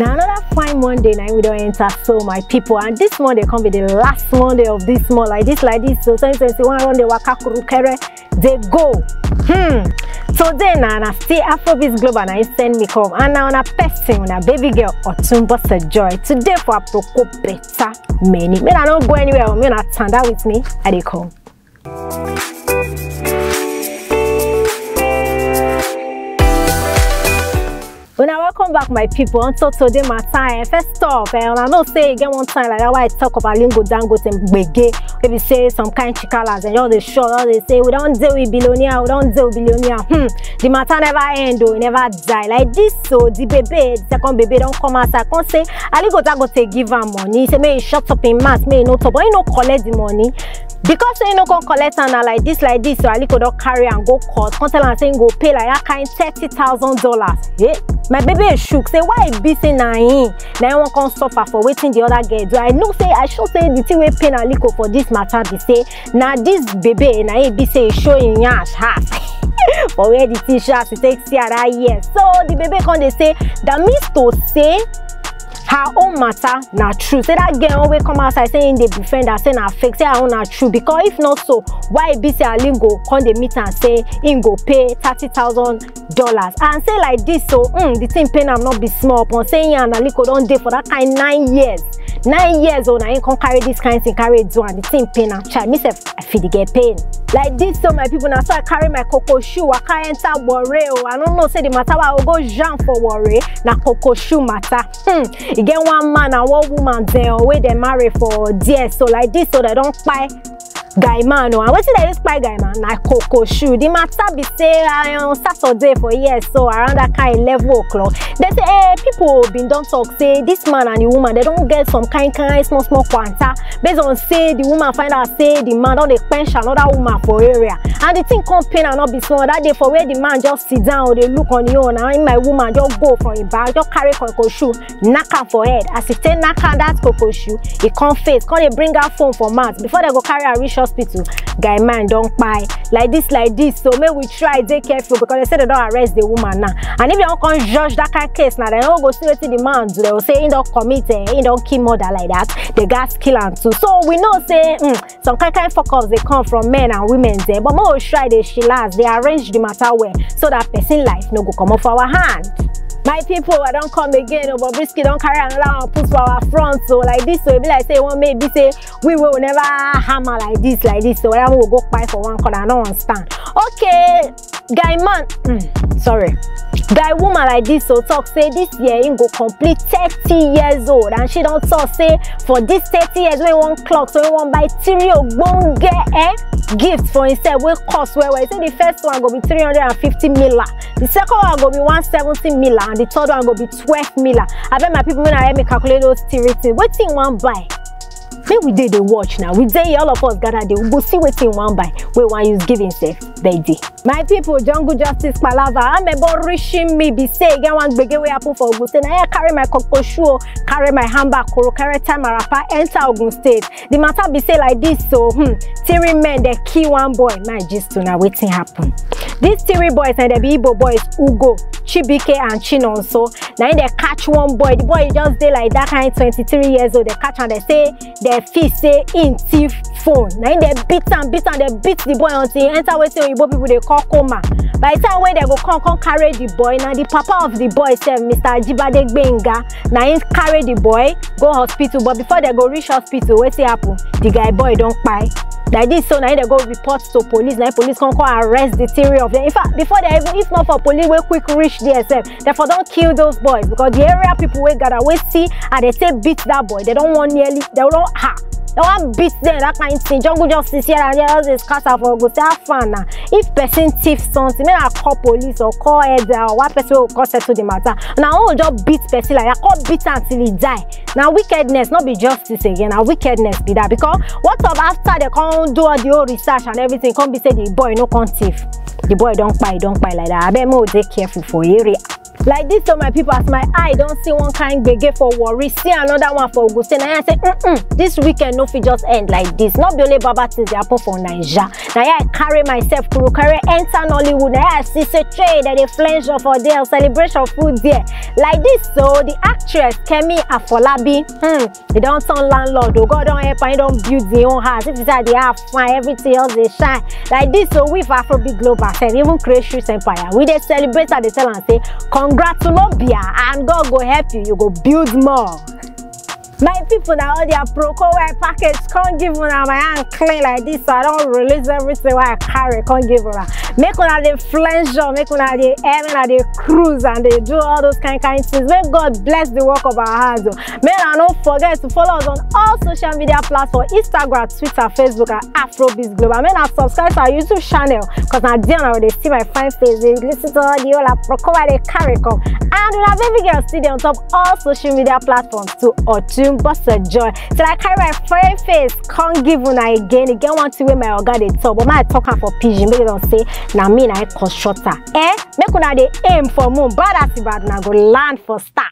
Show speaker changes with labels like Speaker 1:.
Speaker 1: Now another fine Monday now we don't enter, so my people, and this Monday come be the last Monday of this month, like this so 2021 run the waka kurukere they go. Today now I stay Afrobeats Global and I send me come, and now on a person on a baby girl Otumbo Joy today for a proko better many. Me I don't go anywhere, me not stand out with me, I dey come. When I welcome back my people, until today my time first off, and I know say again one time like that why I talk about Lingo Dangote and Bege, maybe say some kind chikalas and all the short, all they say we don't deal with billionaire, we don't deal with billionaire. The matter never end though, never die like this. So the baby, the second baby don't come out. I can't say Lingo Dangote give her money. Say may he shut up in mass, may he no top, but he no collect the money. Because say no can collect and like this, so Aliko don't carry and go court. Can't tell and saying go pay like that kind $30,000. Yeah. My baby is shook. Say why it be say na him? Now one can suffer for waiting the other girl. Do I know say I should say the thing we pay Aliko for this matter be say now this baby na it be say showing yash half. For where the t-shirt it takes that year. So the baby can they say that means to say her own matter not true. Say that girl always come outside saying they befriend her, saying her fake, say her own not true. Because if not so, why be say Alingo come they meet and say him go pay $30,000 and say like this, so the thing pain am not be small upon saying and Aliko don't day for that kind 9 years. 9 years old, I ain't can carry this kind of thing, carry it do and the thing pain and child. Myself, I feel the get pain. Like this, so my people now so I carry my cocoa shoe, I can't enter worry. I don't know, say the matter I will go jam for worry. Na cocoa shoe matter. You get one man and one woman there where they marry for dear. So like this, so they don't buy guy man. And what they use buy guy man? Na cocoa shoe. The matter be say on Saturday for years, so around that kind 11 o'clock. They say hey, people been don't talk say this man and the woman they don't get some kind small quanta. Based on say the woman find out say the man don't they quench another woman for area. And the thing come pain and not be small. That day for where the man just sit down, they look on you and my woman just go from him back, just carry cocoa shoe, knock her for head. As he take knock her that cocoa shoe, he come face, come they bring her phone for maths. Before they go carry her reach hospital, guy man don't buy like this. So may we try take careful because they say they don't arrest the woman now. And if you don't come judge that kind of case now, they don't go see what the man do. They will say he don't commit, he don't kill murder like that. The gas kill him too. So we know say some kind of fuck ups they come from men and women there, but more try they last, they arrange the matter well so that person life no go come off our hand. My people, I don't come again, but Brisky don't carry another one put for our front. So like this, so it be like say one maybe say we will never hammer like this. So I will go buy for one corner. I don't understand. Okay, guy man, sorry. Guy woman like this so talk say this year he go complete 30 years old and she don't talk say for this 30 years we want clock so we want buy 3 ogbonge gifts for himself we cost well. He say the first one go be 350 mila, the second one go be 170 mila, and the third one go be 12 mila. I bet my people when I help me calculate those theories. What thing one buy? Maybe we did the watch now. We day all of us gather there. We go see what thing one buy. We want use give himself. Baby. My people, Jungle Justice Palava. I'm about reaching me be say again one big way happen for Ogun State. I carry my cocoa shoe, carry my handbag, carry time marapa, enter Ogun State. The matter be say like this, so 3 men they kill one boy. My gist to now waiting happen. These 3 boys and the Igbo boys Ugo, Chibike and Chinonso. Now they catch one boy. The boy just dey like that kind 23 years old. They catch and they say their feet say in thief phone. Now they beat and they beat the boy until he enter waiting Igbo people they call coma. By the time when they go come carry the boy, now the papa of the boy said Mr. Ajibade Benga. Now he carry the boy go hospital, but before they go reach hospital, what happen? The guy boy don't buy. Like this, so now they go report to police. Now police can come arrest the 3 of them. In fact, before they even, if not for police, we quick reach DSM. Therefore, don't kill those boys because the area people we gather, we see and they say beat that boy. They don't want nearly, they don't they want beat them, that kind of thing. Jungle Justice here and there is scatter for go say have fun now. If person thief something, maybe I call police or call head or one person will call settle the matter. Now I will just beat person like I call beat until he die. Now wickedness, not be justice again. Now wickedness be that because what of after they come do all the whole research and everything, come be say the boy no come thief. The boy don't buy like that. I bet more take careful for area. Like this, so my people, as my eye don't see one kind gbege for Warri, see another one for Ogun State. Now I say, this weekend no fit just end like this. Not be only baba things they happen for Naija. Now I carry myself, carry enter Nollywood. Now I see say trade that they flange for there, celebration food there. Like this, so the actress Kemi Afolabi, they don't turn landlord. Oh God, don't help and don't build their own house. If it's like they have fine, everything else they shine. Like this, so we for Afrobeat Global, and even create shoes empire. We they celebrate and they tell and say, congratulations, and God go help you. You go build more. My people now all their Proco wear package can't give una my hand clean like this, so I don't release everything what I carry. Can't give una. Make una the flanger, make una the air, make una the cruise, and they do all those kind things. May God bless the work of our hands. May I don't forget to follow us on all social media platforms: Instagram, Twitter, Facebook, and Afrobeat Global. May I subscribe to our YouTube channel because now they see my fine face, they listen to all the whole Proco where they carry come, and we have baby girl still on top all social media platforms too. Or two. Bust a joy. So I carry my fine face, can't give una again. Again, want to wear my organ they talk, but my talking for pigeon. Make them say, na me na constructor. Make una they aim for moon, but that's bad. Na go land for star.